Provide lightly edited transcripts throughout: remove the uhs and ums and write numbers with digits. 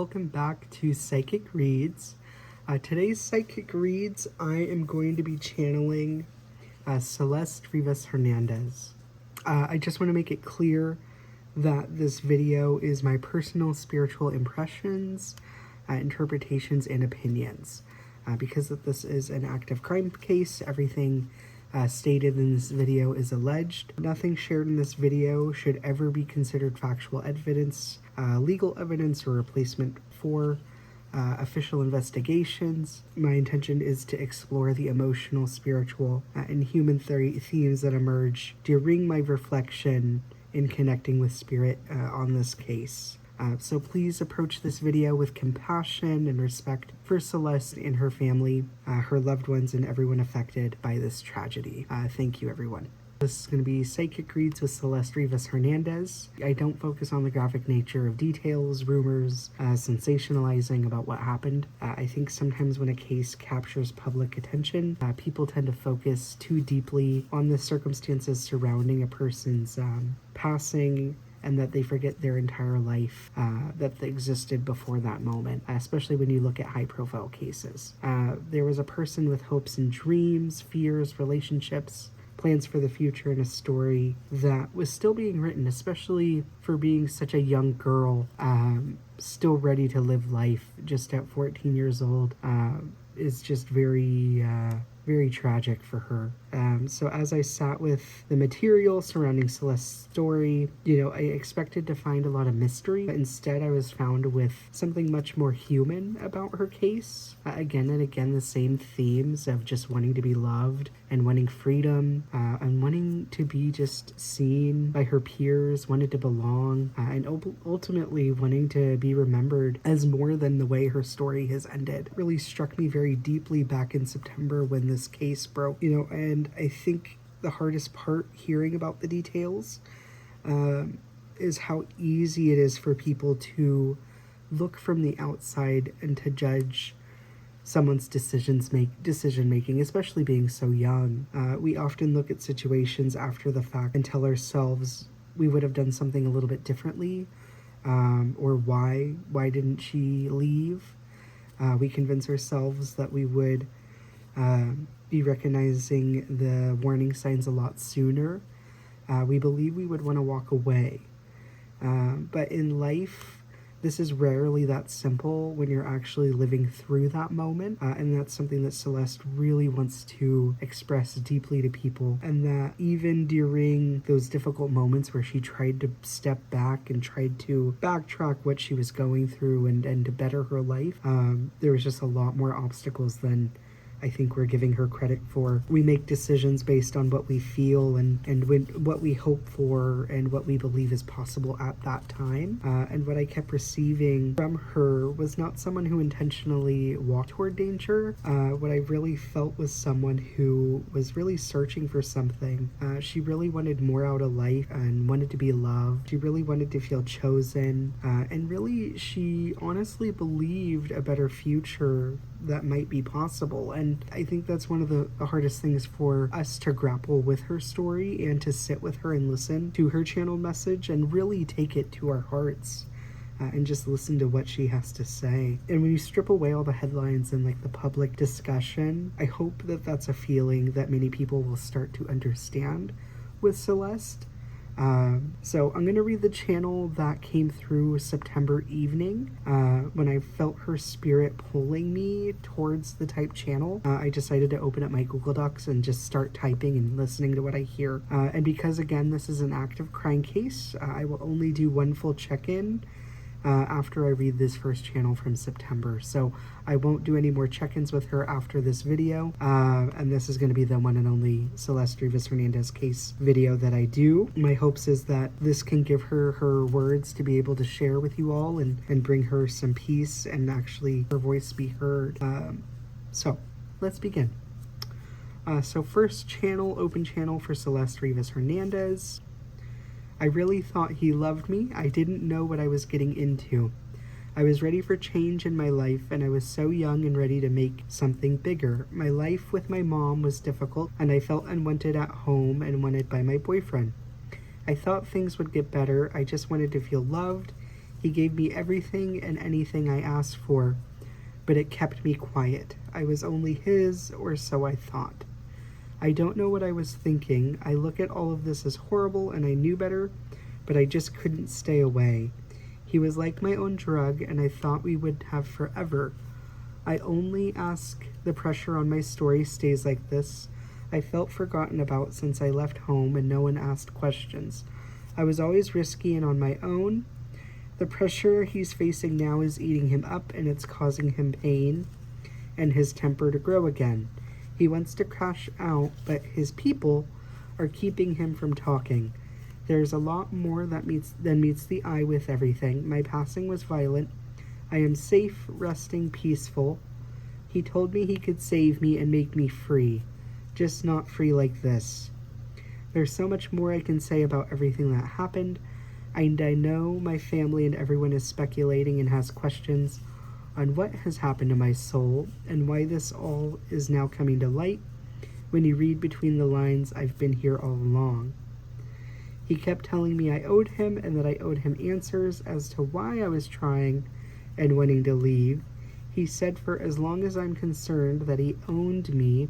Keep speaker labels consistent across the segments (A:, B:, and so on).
A: welcome back to Psychic Reads. Today's Psychic Reads, I am going to be channeling Celeste Rivas Hernandez. I just want to make it clear that this video is my personal spiritual impressions, interpretations, and opinions. Because this is an active crime case, everything stated in this video is alleged. Nothing shared in this video should ever be considered factual evidence, legal evidence, or replacement for official investigations. My intention is to explore the emotional, spiritual, and human themes that emerge during my reflection in connecting with spirit on this case. So please approach this video with compassion and respect for Celeste and her family, her loved ones, and everyone affected by this tragedy. Thank you, everyone. This is going to be Psychic Reads with Celeste Rivas Hernandez. I don't focus on the graphic nature of details, rumors, sensationalizing about what happened. I think sometimes when a case captures public attention, people tend to focus too deeply on the circumstances surrounding a person's passing, and that they forget their entire life that existed before that moment, especially when you look at high-profile cases. There was a person with hopes and dreams, fears, relationships, plans for the future, and a story that was still being written, especially for being such a young girl, still ready to live life just at 14 years old, is just very tragic for her. So as I sat with the material surrounding Celeste's story, I expected to find a lot of mystery, but instead I was found with something much more human about her case. Again and again, the same themes of just wanting to be loved and wanting freedom, and wanting to be just seen by her peers, wanted to belong, and ultimately wanting to be remembered as more than the way her story has ended. It really struck me very deeply back in September when this case broke, and I think the hardest part hearing about the details is how easy it is for people to look from the outside and to judge someone's decision making, especially being so young. We often look at situations after the fact and tell ourselves we would have done something a little bit differently, or why didn't she leave? We convince ourselves that we would be recognizing the warning signs a lot sooner. We believe we would want to walk away. But in life, this is rarely that simple when you're actually living through that moment. And that's something that Celeste really wants to express deeply to people. And that even during those difficult moments where she tried to step back and tried to backtrack what she was going through and to better her life, there was just a lot more obstacles than I think we're giving her credit for. We make decisions based on what we feel and what we hope for and what we believe is possible at that time. And what I kept receiving from her was not someone who intentionally walked toward danger. What I really felt was someone who was really searching for something. She really wanted more out of life and wanted to be loved. She really wanted to feel chosen. And really, she honestly believed a better future that might be possible. And I think that's one of the hardest things for us to grapple with her story and to sit with her and listen to her channeled message and really take it to our hearts, and just listen to what she has to say. And when you strip away all the headlines and the public discussion, I hope that that's a feeling that many people will start to understand with Celeste. So I'm going to read the channel that came through September evening. When I felt her spirit pulling me towards the type channel, I decided to open up my Google Docs and just start typing and listening to what I hear. And because, again, this is an active crime case, I will only do one full check-in after I read this first channel from September. So I won't do any more check-ins with her after this video, and this is going to be the one and only Celeste Rivas Hernandez case video that I do. My hopes is that this can give her her words to be able to share with you all and bring her some peace and actually her voice be heard. So let's begin. So first channel, open channel for Celeste Rivas Hernandez. I really thought he loved me. I didn't know what I was getting into. I was ready for change in my life, and I was so young and ready to make something bigger. My life with my mom was difficult, and I felt unwanted at home and wanted by my boyfriend. I thought things would get better. I just wanted to feel loved, He gave me everything and anything I asked for, but it kept me quiet. I was only his, or so I thought. I don't know what I was thinking. I look at all of this as horrible and I knew better, but I just couldn't stay away. He was like my own drug and I thought we would have forever. I only ask the pressure on my story stays like this. I felt forgotten about since I left home and no one asked questions. I was always risky and on my own. The pressure he's facing now is eating him up and it's causing him pain and his temper to grow again. He wants to crash out, but his people are keeping him from talking. There's a lot more than meets the eye with everything. My passing was violent. I am safe, resting, peaceful. He told me he could save me and make me free, just not free like this. There's so much more I can say about everything that happened, and I know my family and everyone is speculating and has questions on what has happened to my soul and why this all is now coming to light. When you read between the lines, I've been here all along. He kept telling me I owed him and that I owed him answers as to why I was trying and wanting to leave. He said for as long as I'm concerned that he owned me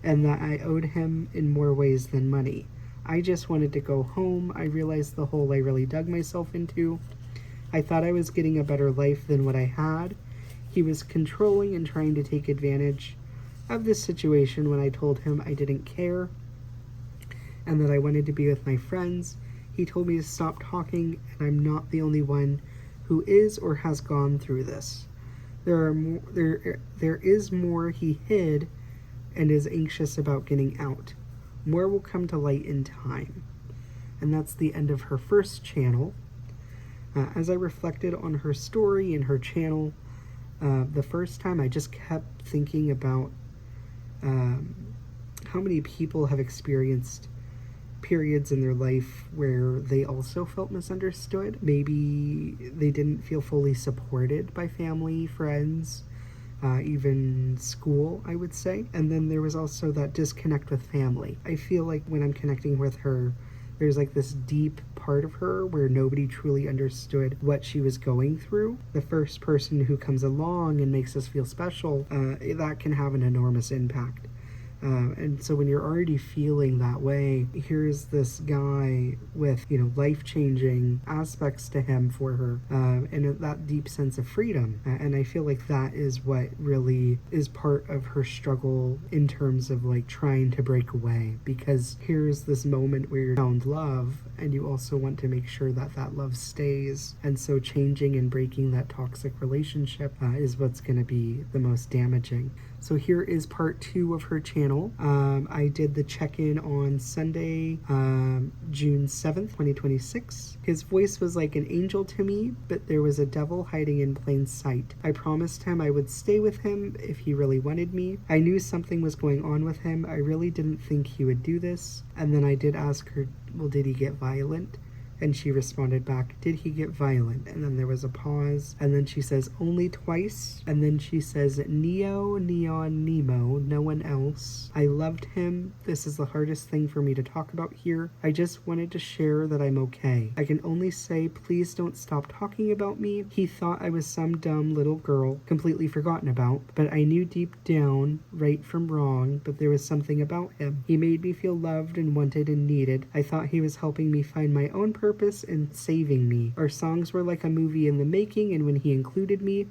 A: and that I owed him in more ways than money. I just wanted to go home. I realized the hole I really dug myself into. I thought I was getting a better life than what I had. He was controlling and trying to take advantage of this situation when I told him I didn't care and that I wanted to be with my friends. He told me to stop talking, and I'm not the only one who is or has gone through this. There is more he hid and is anxious about getting out. More will come to light in time. And that's the end of her first channel. As I reflected on her story and her channel, the first time I just kept thinking about how many people have experienced periods in their life where they also felt misunderstood. Maybe they didn't feel fully supported by family, friends, even school, I would say. And then there was also that disconnect with family. I feel like when I'm connecting with her, there's like this deep part of her where nobody truly understood what she was going through. The first person who comes along and makes us feel special, that can have an enormous impact. And so when you're already feeling that way, here's this guy with, life-changing aspects to him for her, and that deep sense of freedom. And I feel like that is what really is part of her struggle in terms of like trying to break away, because here's this moment where you found love and you also want to make sure that that love stays. And so changing and breaking that toxic relationship is what's going to be the most damaging. So here is part 2 of her channel. I did the check-in on Sunday, June 7th, 2026. His voice was like an angel to me, but there was a devil hiding in plain sight. I promised him I would stay with him if he really wanted me. I knew something was going on with him. I really didn't think he would do this. And then I did ask her, well, did he get violent? And she responded back, did he get violent? And then there was a pause. And then she says, only twice. And then she says, Neo, Neon, Nemo, no one else. I loved him. This is the hardest thing for me to talk about here. I just wanted to share that I'm okay. I can only say, please don't stop talking about me. He thought I was some dumb little girl, completely forgotten about. But I knew deep down, right from wrong, but there was something about him. He made me feel loved and wanted and needed. I thought he was helping me find my own purpose and saving me. Our songs were like a movie in the making, and when he included me,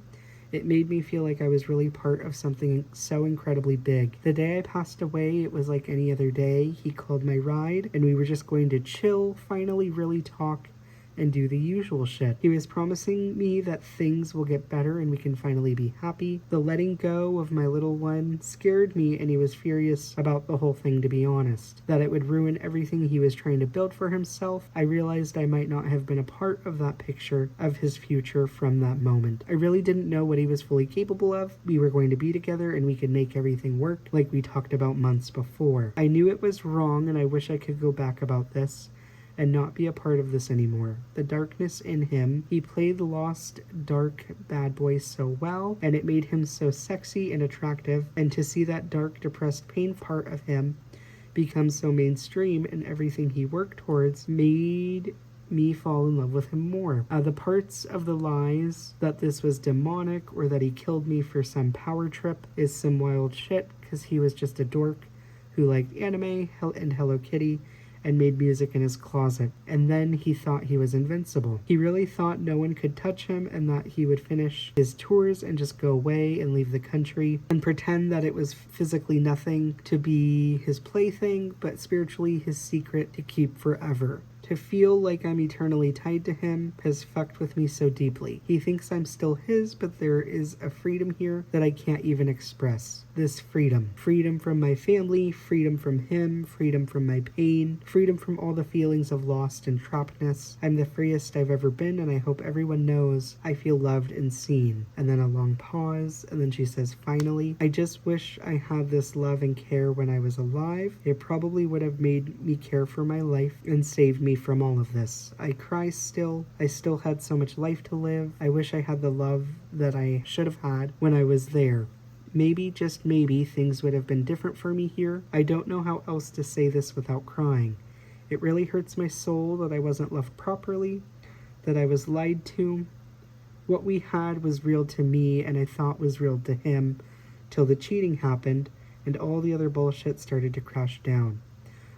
A: it made me feel like I was really part of something so incredibly big. The day I passed away, it was like any other day. He called my ride, and we were just going to chill, finally really talk, and do the usual shit. He was promising me that things will get better and we can finally be happy. The letting go of my little one scared me, and he was furious about the whole thing, to be honest. That it would ruin everything he was trying to build for himself. I realized I might not have been a part of that picture of his future from that moment. I really didn't know what he was fully capable of. We were going to be together and we could make everything work like we talked about months before. I knew it was wrong, and I wish I could go back about this and not be a part of this anymore. The darkness in him, he played the lost, dark bad boy so well, and it made him so sexy and attractive, and to see that dark, depressed, pain part of him become so mainstream, and everything he worked towards made me fall in love with him more. The parts of the lies that this was demonic or that he killed me for some power trip is some wild shit, because he was just a dork who liked anime and Hello Kitty and made music in his closet. And then he thought he was invincible. He really thought no one could touch him and that he would finish his tours and just go away and leave the country and pretend that it was physically nothing to be his plaything, but spiritually his secret to keep forever. To feel like I'm eternally tied to him has fucked with me so deeply. He thinks I'm still his, but there is a freedom here that I can't even express. This freedom. Freedom from my family, freedom from him, freedom from my pain, freedom from all the feelings of lost and trappedness. I'm the freest I've ever been, and I hope everyone knows I feel loved and seen. And then a long pause, and then she says, finally, I just wish I had this love and care when I was alive. It probably would have made me care for my life and saved me from all of this. I cry still. I still had so much life to live. I wish I had the love that I should have had when I was there. Maybe, just maybe, things would have been different for me here. I don't know how else to say this without crying. It really hurts my soul that I wasn't loved properly, that I was lied to. What we had was real to me and I thought was real to him, till the cheating happened and all the other bullshit started to crash down.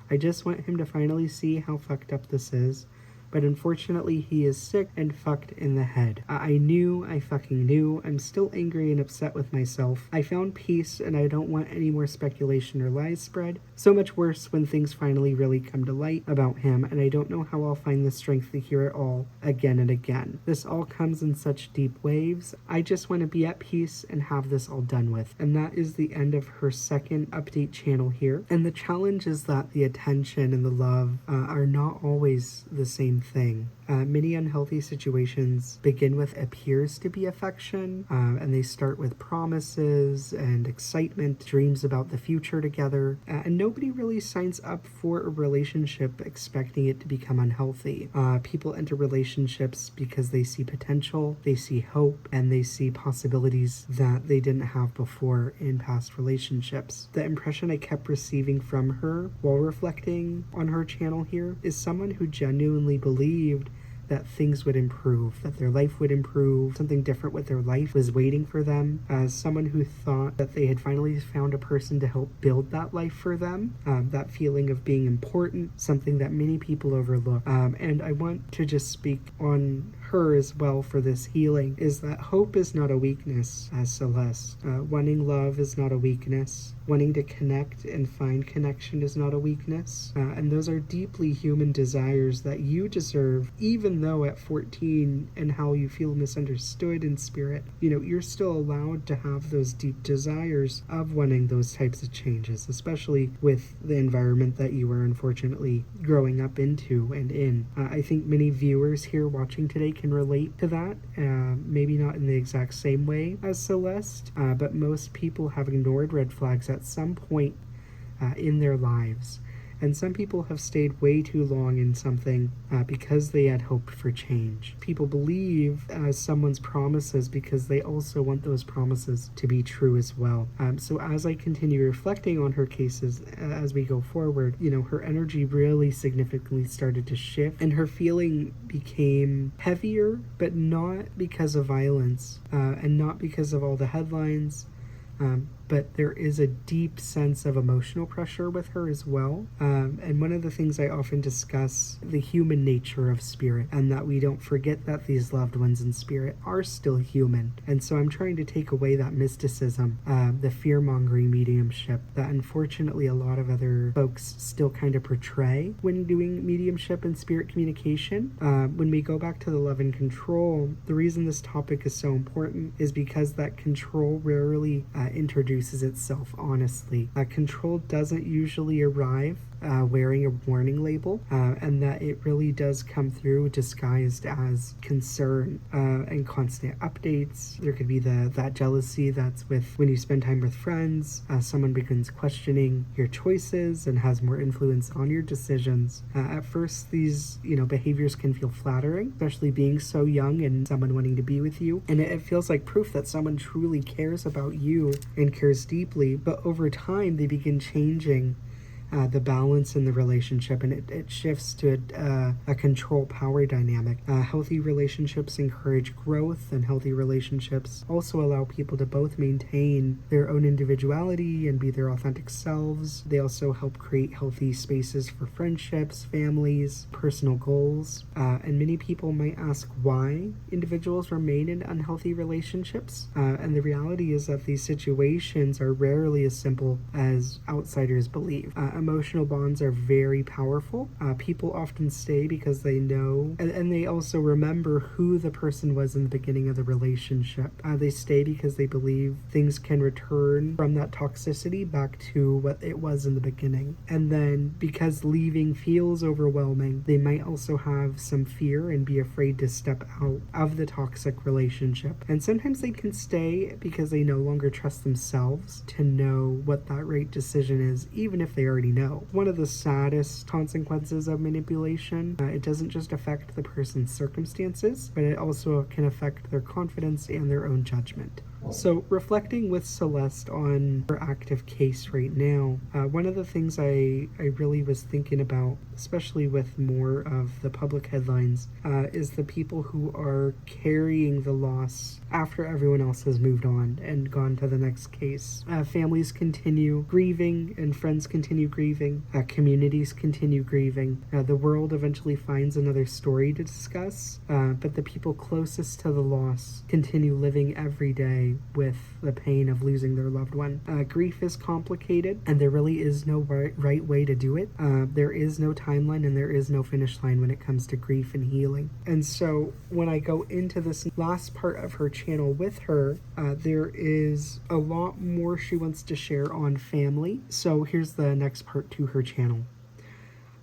A: I just want him to finally see how fucked up this is, but unfortunately he is sick and fucked in the head. I fucking knew. I'm still angry and upset with myself. I found peace and I don't want any more speculation or lies spread. So much worse when things finally really come to light about him, and I don't know how I'll find the strength to hear it all again and again. This all comes in such deep waves. I just want to be at peace and have this all done with. And that is the end of her second update channel here. And the challenge is that the attention and the love are not always the same thing. Many unhealthy situations begin with appears to be affection, and they start with promises and excitement, dreams about the future together, and nobody really signs up for a relationship expecting it to become unhealthy. People enter relationships because they see potential, they see hope, and they see possibilities that they didn't have before in past relationships. The impression I kept receiving from her while reflecting on her channel here is someone who genuinely believed that things would improve, that their life would improve, something different with their life was waiting for them, as someone who thought that they had finally found a person to help build that life for them, that feeling of being important, something that many people overlook. And I want to just speak on her as well for this healing, is that hope is not a weakness, as Celeste. Wanting love is not a weakness. Wanting to connect and find connection is not a weakness. And those are deeply human desires that you deserve, even though at 14 and how you feel misunderstood in spirit, you're still allowed to have those deep desires of wanting those types of changes, especially with the environment that you were unfortunately growing up into and in. I think many viewers here watching today can relate to that, maybe not in the exact same way as Celeste, but most people have ignored red flags at some point in their lives. And some people have stayed way too long in something because they had hoped for change. People believe someone's promises because they also want those promises to be true as well. So as I continue reflecting on her cases as we go forward, her energy really significantly started to shift, and her feeling became heavier, but not because of violence and not because of all the headlines. But there is a deep sense of emotional pressure with her as well. And one of the things I often discuss, the human nature of spirit, and that we don't forget that these loved ones in spirit are still human. And so I'm trying to take away that mysticism, the fear-mongering mediumship that unfortunately a lot of other folks still kind of portray when doing mediumship and spirit communication. When we go back to the love and control, the reason this topic is so important is because that control rarely introduces itself honestly. Control doesn't usually arrive wearing a warning label, and that it really does come through disguised as concern and constant updates. There could be that jealousy that's with when you spend time with friends, someone begins questioning your choices and has more influence on your decisions. At first, these behaviors can feel flattering, especially being so young and someone wanting to be with you, and it feels like proof that someone truly cares about you and cares deeply. But over time, they begin changing the balance in the relationship, and it shifts to a control power dynamic. Healthy relationships encourage growth, and healthy relationships also allow people to both maintain their own individuality and be their authentic selves. They also help create healthy spaces for friendships, families, personal goals. And many people might ask why individuals remain in unhealthy relationships. And the reality is that these situations are rarely as simple as outsiders believe. Emotional bonds are very powerful. People often stay because they know, and they also remember who the person was in the beginning of the relationship. They stay because they believe things can return from that toxicity back to what it was in the beginning. And then because leaving feels overwhelming, they might also have some fear and be afraid to step out of the toxic relationship. And sometimes they can stay because they no longer trust themselves to know what that right decision is, even if they already know. One of the saddest consequences of manipulation, it doesn't just affect the person's circumstances, but it also can affect their confidence and their own judgment. So, reflecting with Celeste on her active case right now, one of the things I really was thinking about, especially with more of the public headlines, is the people who are carrying the loss after everyone else has moved on and gone to the next case. Families continue grieving and friends continue grieving. Communities continue grieving. The world eventually finds another story to discuss, but the people closest to the loss continue living every day with the pain of losing their loved one. Grief is complicated, and there really is no right way to do it. There is no timeline and there is no finish line when it comes to grief and healing. And so when I go into this last part of her channel with her, there is a lot more she wants to share on family. So here's the next part to her channel.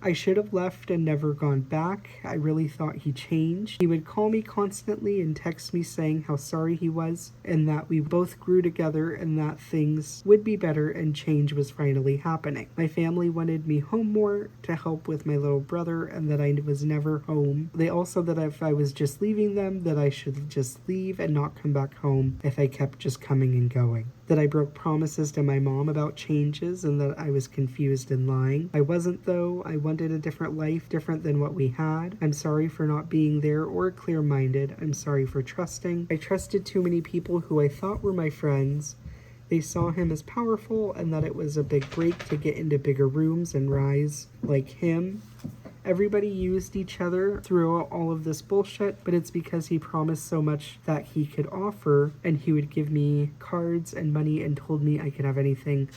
A: I should have left and never gone back. I really thought he changed. He would call me constantly and text me saying how sorry he was and that we both grew together and that things would be better and change was finally happening. My family wanted me home more to help with my little brother and that I was never home. They also said that if I was just leaving them, that I should just leave and not come back home if I kept just coming and going. That I broke promises to my mom about changes and that I was confused and lying. I wasn't though. I wanted a different life, different than what we had. I'm sorry for not being there or clear-minded. I'm sorry for trusting. I trusted too many people who I thought were my friends. They saw him as powerful and that it was a big break to get into bigger rooms and rise like him. Everybody used each other throughout all of this bullshit, but it's because he promised so much that he could offer, and he would give me cards and money and told me I could have anything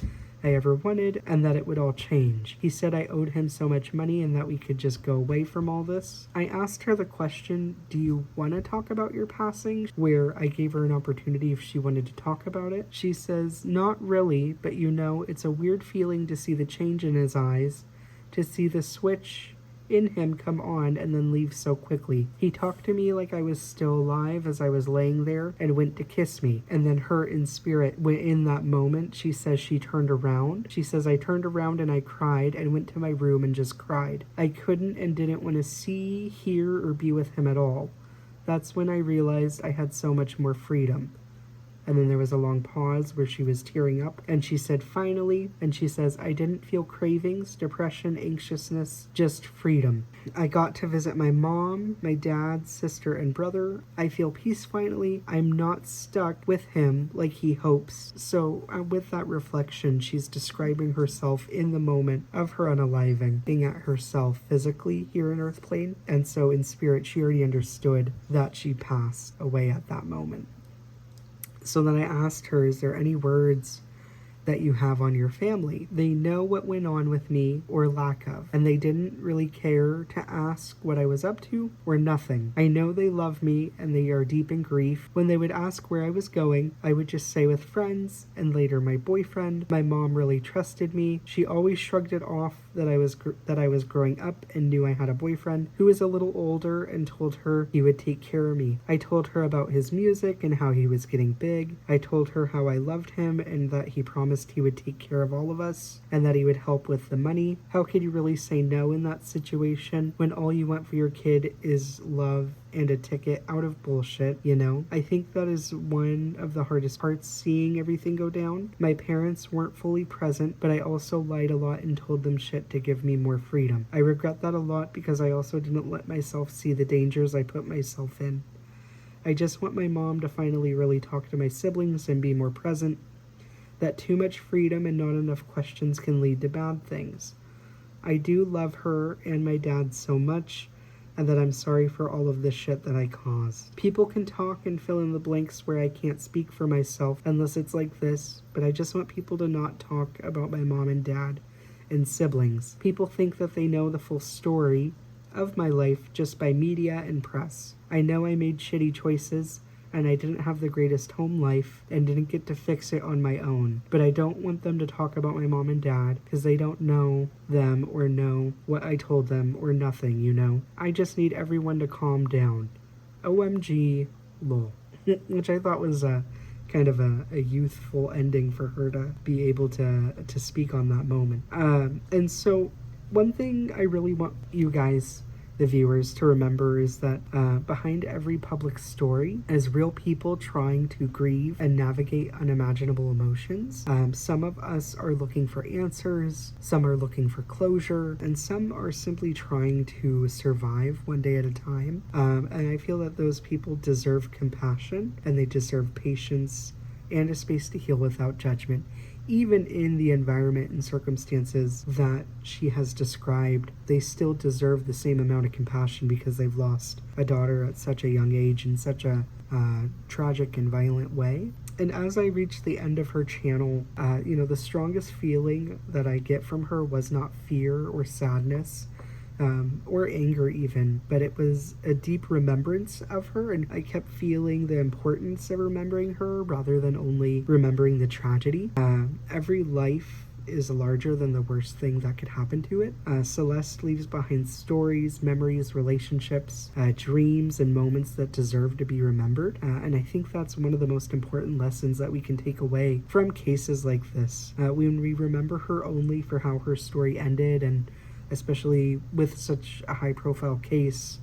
A: I ever wanted and that it would all change. He said I owed him so much money and that we could just go away from all this. I asked her the question, do you want to talk about your passing? Where I gave her an opportunity if she wanted to talk about it. She says, not really, but you know, it's a weird feeling to see the change in his eyes, to see the switch in him come on and then leave so quickly. He talked to me like I was still alive as I was laying there and went to kiss me. And then her in spirit, when in that moment, she says she turned around. She says, I turned around and I cried and went to my room and just cried. I couldn't and didn't want to see, hear, or be with him at all. That's when I realized I had so much more freedom. And then there was a long pause where she was tearing up and she said, finally, and she says, I didn't feel cravings, depression, anxiousness, just freedom. I got to visit my mom, my dad, sister, and brother. I feel peace finally. I'm not stuck with him like he hopes. So with that reflection, she's describing herself in the moment of her unaliving, being at herself physically here in Earth Plane. And so in spirit, she already understood that she passed away at that moment. So then I asked her, is there any words that you have on your family? They know what went on with me or lack of, and they didn't really care to ask what I was up to or nothing. I know they love me and they are deep in grief. When they would ask where I was going, I would just say with friends and later my boyfriend. My mom really trusted me. She always shrugged it off that I was growing up and knew I had a boyfriend who was a little older and told her he would take care of me. I told her about his music and how he was getting big. I told her how I loved him and that he promised promised he would take care of all of us and that he would help with the money. How could you really say no in that situation when all you want for your kid is love and a ticket out of bullshit, you know? I think that is one of the hardest parts, seeing everything go down. My parents weren't fully present, but I also lied a lot and told them shit to give me more freedom. I regret that a lot because I also didn't let myself see the dangers I put myself in. I just want my mom to finally really talk to my siblings and be more present. That too much freedom and not enough questions can lead to bad things. I do love her and my dad so much, and that I'm sorry for all of the shit that I caused. People can talk and fill in the blanks where I can't speak for myself unless it's like this, but I just want people to not talk about my mom and dad and siblings. People think that they know the full story of my life just by media and press. I know I made shitty choices, and I didn't have the greatest home life and didn't get to fix it on my own. But I don't want them to talk about my mom and dad because they don't know them or know what I told them or nothing, you know? I just need everyone to calm down. OMG, lol. Which I thought was kind of a youthful ending for her to be able to speak on that moment. And so one thing I really want you guys, the viewers, to remember is that behind every public story is real people trying to grieve and navigate unimaginable emotions. Some of us are looking for answers, some are looking for closure, and some are simply trying to survive one day at a time. And I feel that those people deserve compassion, and they deserve patience and a space to heal without judgment. Even in the environment and circumstances that she has described, they still deserve the same amount of compassion because they've lost a daughter at such a young age in such a tragic and violent way. And as I reached the end of her channel, the strongest feeling that I get from her was not fear or sadness, or anger even, but it was a deep remembrance of her, and I kept feeling the importance of remembering her rather than only remembering the tragedy. Every life is larger than the worst thing that could happen to it. Celeste leaves behind stories, memories, relationships, dreams, and moments that deserve to be remembered. And I think that's one of the most important lessons that we can take away from cases like this. When we remember her only for how her story ended, and especially with such a high-profile case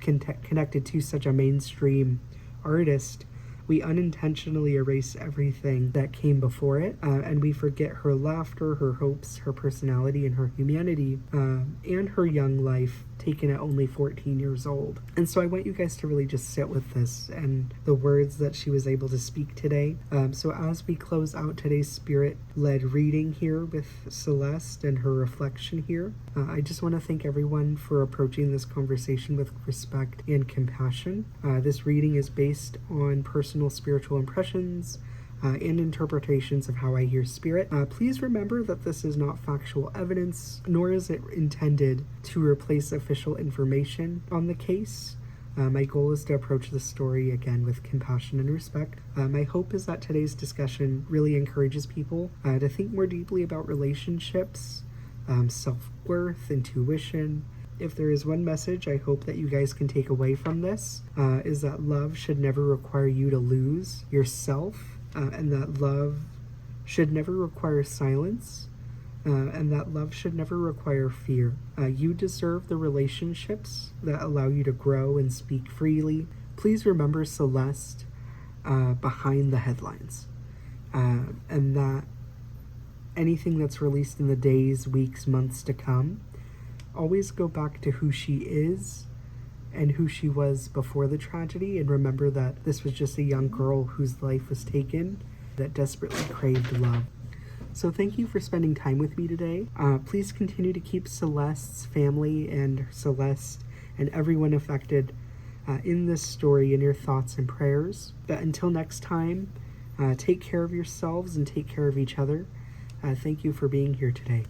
A: connected to such a mainstream artist, we unintentionally erase everything that came before it, and we forget her laughter, her hopes, her personality, and her humanity, and her young life taken at only 14 years old. And so I want you guys to really just sit with this and the words that she was able to speak today. So as we close out today's spirit-led reading here with Celeste and her reflection here, I just want to thank everyone for approaching this conversation with respect and compassion. This reading is based on personal spiritual impressions and interpretations of how I hear spirit. Please remember that this is not factual evidence, nor is it intended to replace official information on the case. My goal is to approach the story again with compassion and respect. My hope is that today's discussion really encourages people to think more deeply about relationships, self-worth, intuition. If there is one message I hope that you guys can take away from this, is that love should never require you to lose yourself, and that love should never require silence, and that love should never require fear. You deserve the relationships that allow you to grow and speak freely. Please remember Celeste behind the headlines, and that anything that's released in the days, weeks, months to come, always go back to who she is and who she was before the tragedy, and remember that this was just a young girl whose life was taken that desperately craved love. So thank you for spending time with me today. Please continue to keep Celeste's family and Celeste and everyone affected in this story in your thoughts and prayers. But until next time, take care of yourselves and take care of each other. Thank you for being here today.